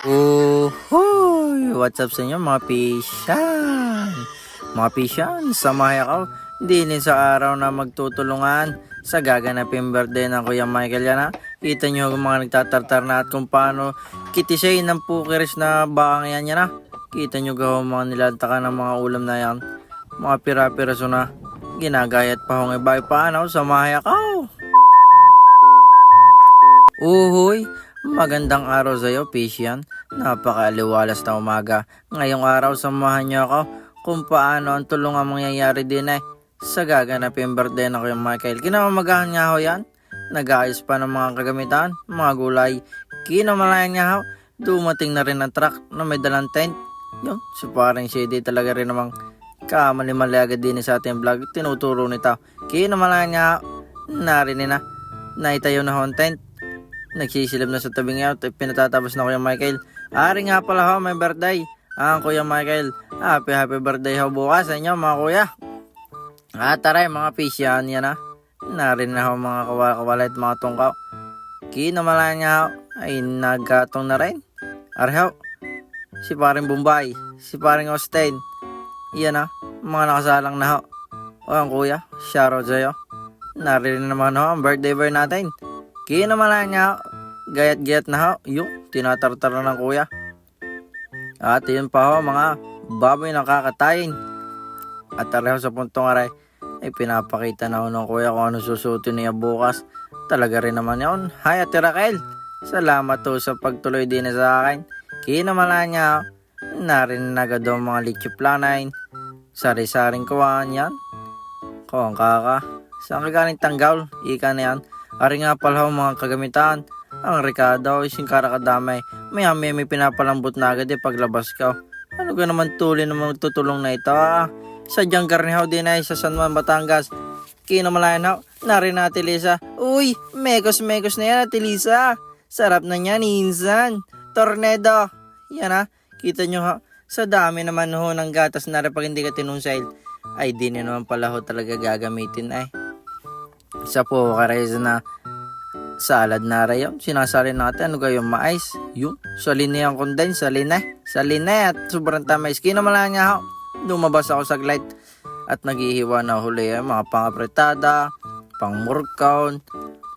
Uhoy! What's up sa inyo mga pisyan? Mga pisyan, samahay ako din sa araw na magtutulungan sa gaganaping birthday ng Kuya Michael yan ha. Kita nyo yung mga nagtatartar na at kung paano kitisay ng pukiris na bakang yan ha. Kita nyo gawa mga nilantaka ng mga ulam na yan. Mga pira-piraso na ginagayat pa hong ibay paano, samahay ako. Uhoy! Magandang araw sa iyo, Pisyan. Napakaaliwalas na umaga. Ngayong araw, samahan niyo ako kung paano ang tulungan mangyayari din sa gaganaping birthday na Kuya Michael. Kinamamagahan niya ho yan. Nag-aayos pa ng mga kagamitan, mga gulay. Kinamalayan niya ho. Dumating na rin ang truck na may dalang tent. Yun, so parang CD talaga rin namang kamali-mali agad din sa ating vlog. Tinuturo nito. Kinamalayan niya ho. Narinig na. Naitayo na ho ang tent. Nagsisilip na sa tabing yaw, pinatatapos na Kuya Michael. Ari nga pala ho, may birthday ang Kuya Michael. Happy birthday ho bukas sa inyo mga kuya. Taray mga pisyan yan ha. Narin na ho mga kawala-kawala at mga tungkaw. Kinamalaan niya ho ay nagkatong na rin. Ari ho, si paring Bombay, si paring Austin. Yan ha, mga nakasalang na ho. O ang kuya, shoutout sa'yo. Narin naman ho ang birthday boy natin. Kinamalaan niya, gayat-gayat na ho, yung tinatartar na ng kuya. At yun pa ho, mga baboy na kakatayin. At tareho sa puntong aray, ay pinapakita na ho ng kuya kung ano susutin niya bukas. Talaga rin naman yun. Hi Ate Raquel, salamat ho sa pagtuloy din sa akin. Kinamalaan niya, narinig na agad ang mga lichiplanay, sari-saring kuwan yan. Kung kaka, saan ka galing tanggaw, ika na yan. Ari nga pala ho mga kagamitan. Ang Ricardo, isang karakadamay. May pinapalambot na agad paglabas ka. Ano ka naman tuloy na magtutulong na ito Sadyang garnihaw din sa San Juan, Batangas. Kinamalayan ho, narin na Ate Lisa. Uy, mekos na yan Ate Lisa. Sarap na yan, insan. Tornado. Yan ha, kita nyo ha. Sa dami naman ho ng gatas na rin pag hindi ka tinunsail. Ay di na naman pala ho talaga gagamitin Isa po karayos na salad na rayon. Sinasali natin ano gayong mais. Yung salinay ang condense. Salinay at sobrang tamay. Kinamalaan niya ako. Lumabas ako sa light at naghihiwa na huli mga pang-apretada, pang-murkaon,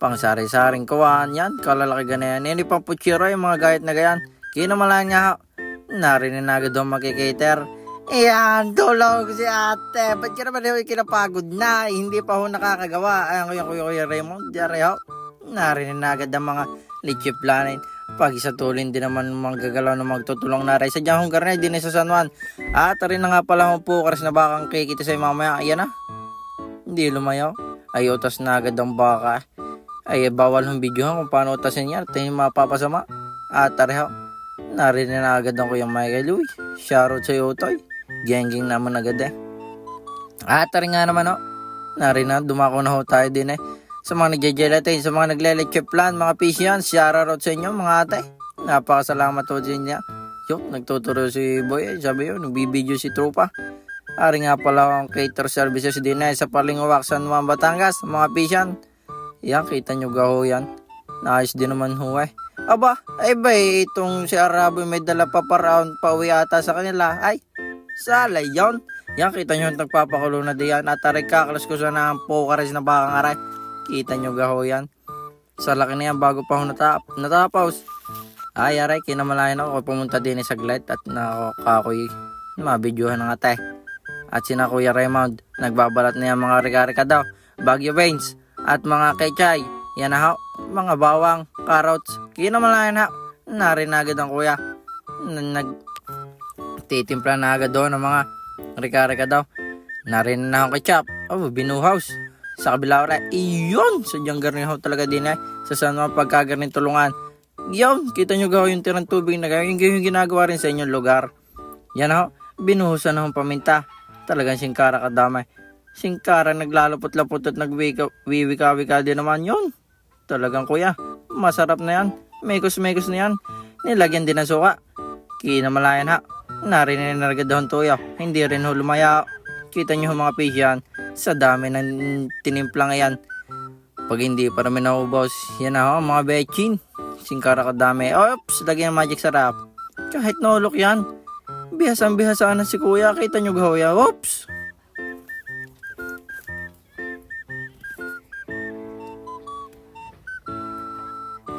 pang-sari-saring kawan. Yan, kalalaki ganayan. Yan pang putsiro yung mga gayat na gayan. Kinamalaan niya ako. Narinig na agad ang makikater. Ayan, tulog si ate. Ba't ka naman kinapagod na? Hindi pa ho nakakagawa. Ayan, Kuya Raymond, diari ho. Narinig na agad ang mga lichiplanin. Pag isatulin din naman manggagalaw na magtutulong na rin. Sadyang hong garnay din sa San Juan. Rin na nga pala hong pukaras na bakang kikita sa'yo mamaya. Ayan na. Hindi lumayaw. Ay, utas na agad ang baka. Ay, bawal hong video kung paano utasin niya. At yung mapapasama. Rin ho. Narinig na agad ang Kuya Michael. Uy, shoutout sa'yo, Toy. Genging naman agad rin nga naman narinig na, dumako na ho tayo din sa mga nagjejelate, sa mga nagleleche plan, mga pisyan, shoutout sa inyo mga ate. Napakasalamat ho din niya. Yung, nagtuturo si Boy, sabi yun, nagbibideo si Trupa. Ari nga pala ang cater services din sa Palingawak, San Juan, Batangas, mga pisyan. Yan, kita nyo gaho yan. Naayos din naman ho Aba, ay ba itong si Arabo may dala pa round pauwi ata sa kanila. Ay, salay yun. Yan, kita nyo nagpapakulo na diyan. At aray kaklas ko sana ang pukaris na bakang aray. Kita nyo gaho yan. Sa laki na yan bago pa ako natapos. Ay, aray, kinamalayan ako. Pumunta din sa Glide at nakakoy mabidyohan ng ate. At sina Kuya Raymond, nagbabalat na yan mga rika-rika daw. Baguio beans at mga kechay. Yan na ho, mga bawang, carrots. Kinamalayan ha. Narin agad ang kuya. Titimpla na agad doon ng mga rika-rika daw. Narin na akong ketchup. Binuhaws. Sa kabila oras. Iyon! Sadyang garniho talaga din sa San Juan pagkagarnin tulungan. Iyon! Kita nyo gawa yung tirang tubig na gawin. Yung ginagawa rin sa inyong lugar. Yan ho. Binuhusan na akong paminta. Talagang singkara kadamay. Singkara naglalapot-lapot at nagwiwika-wika din naman yun. Talagang kuya. Masarap na yan. Mekos na yan. Nilagyan din ng suka. Kinamalayan ha. Narinig na agad ang tuyo. Hindi rin ho lumaya. Kita nyo mga pisyan. Sa dami ng tinimplang yan. Pag hindi pa namin naubos. Yan na ho mga bechin. Singkara kadami. Oops, lagyan ng magic sarap. Kahit naulok yan. Bihasang-bihasa na si kuya. Kita nyo gahoya. Oops!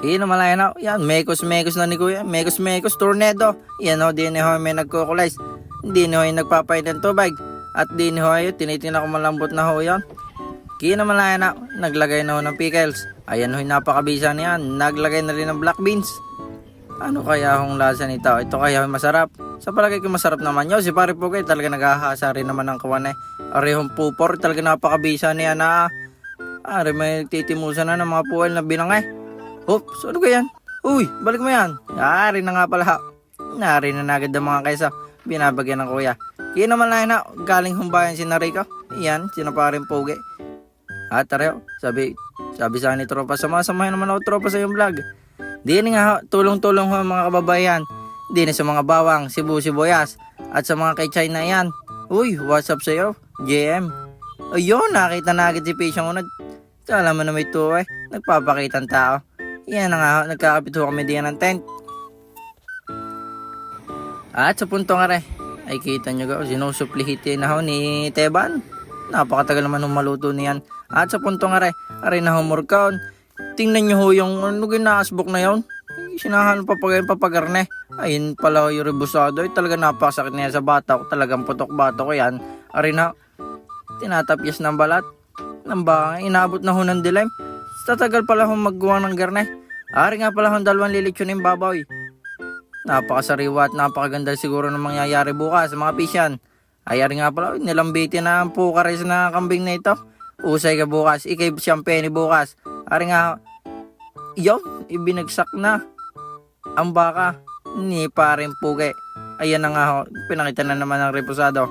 Malaya na. Yan, mekos-mekos na ni kuya. Mekos-mekos, tornado. Yan o, di ni Hoy may nagkukulize. Di ni Hoy nagpapait ng tubig. At di ni Hoy, tinitingnan ko malambot na ho yan. Malaya na. Naglagay na ho ng pickles. Ayan Hoy, napakabisa niyan. Naglagay na rin ng black beans. Ano kaya akong lasa nito? Ito kaya masarap. Sa palagay ko masarap naman yun. Si Pare Pugay talaga naghahasa rin naman ng kawan eh. Arehong pupor. Talaga napakabisa niya na. Ari may titimusan na ng mga puwel na binangay. Oops, ano ka yan? Uy, balik mo yan. Ari na nga pala. Nari na agad ang mga kaysa. Binabagyan ng kuya. Malaya na. Galing humbayan si Nariko. Yan, sino Pare Pugay. At tareo, sabi sa ni tropa, sama-samahin naman ako tropa sa iyong vlog. Di nga tulong-tulong ho mga kababayan. Di na sa mga bawang, sibuyas, at sa mga kay China yan. Uy, what's up sa'yo, JM? Ayun, nakita na agad si Pationg unad. Kala mo na may tuwa eh, nagpapakita ang tao. Yan na nga, nagkakapit ho kami diyan ng tent. At sa punto nga rin, ay kita nyo ga, sinusuplihitin na ho ni Teban. Napakatagal naman maluto niyan. At sa punto nga rin, aray na humurkaon. Tingnan nyo ho yung ginaasbok na yun. Sinahan papagarne. Ayun pala yung rebusado. Ay talaga napakasakit niya sa bata ko. Talagang putok bata ko yan. Aray na, tinatapyas ng balat. Nang ba, inabot na ho ng dilim. Tatagal pala ho maggawa ng garne. Ari nga pala ho 2 lilitsyon ng baboy. Napakasariwa at napakaganda siguro ng mangyayari bukas sa mga pisyan. Ay ari nga pala, nilambitin na ang pukares na kambing na ito. Usay ka bukas, ikay champagne bukas. Ari nga, yun, ibinagsak na ang baka ni Pare Pugay. Ayan na nga ho, pinakita na naman ng reposado.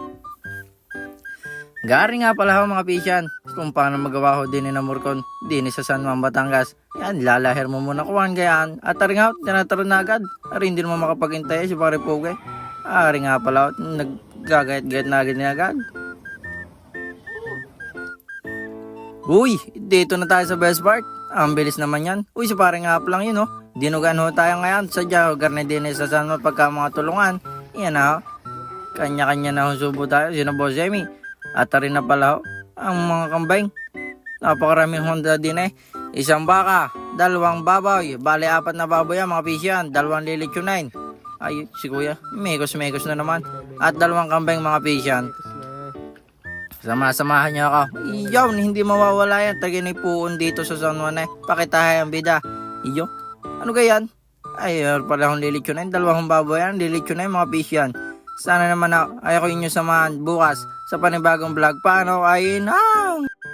Gari nga pala ho mga pisyan, kung paano magawa ho din ni Namurkon, din sa San Juan, Batangas. Yan, lalahir mo muna kuhan gayaan. At ari nga ho, tinataron na agad. Ari hindi naman makapagintay si Pare Pugay. Ari nga pala ho, naggagayat-gayat na agad niya agad. Uy, dito na tayo sa best part. Ang bilis naman yan. Uy, si Pare nga lang yun, oh. Dinugan ho tayo ngayon. Sadya, garne din sa San Juan pagka mga tulungan. Yan na, oh. Kanya-kanya na ho subo tayo. Sino Boss Jamie? At rin na pala ho, ang mga kambing. Napakaraming Honda din eh. 1 baka, 2 baboy. Bale, 4 na baboy yan, mga pisyan. 2 lilitsyonain. Ay, si kuya, mekos-mekos na naman. At 2 kambing, mga pisyan. Sama-samahan niyo ako. Iyon, hindi mawawala yan. Taginay puon dito sa San Juan eh. Pakitahay ang bida. Iyo, ano gayan? Ay, pala akong lilitsyonain. 2 baboy yan, lilitsyonain, mga pisyan. Sana naman ayaw ko inyo samahan bukas sa panibagong vlog. Paano ay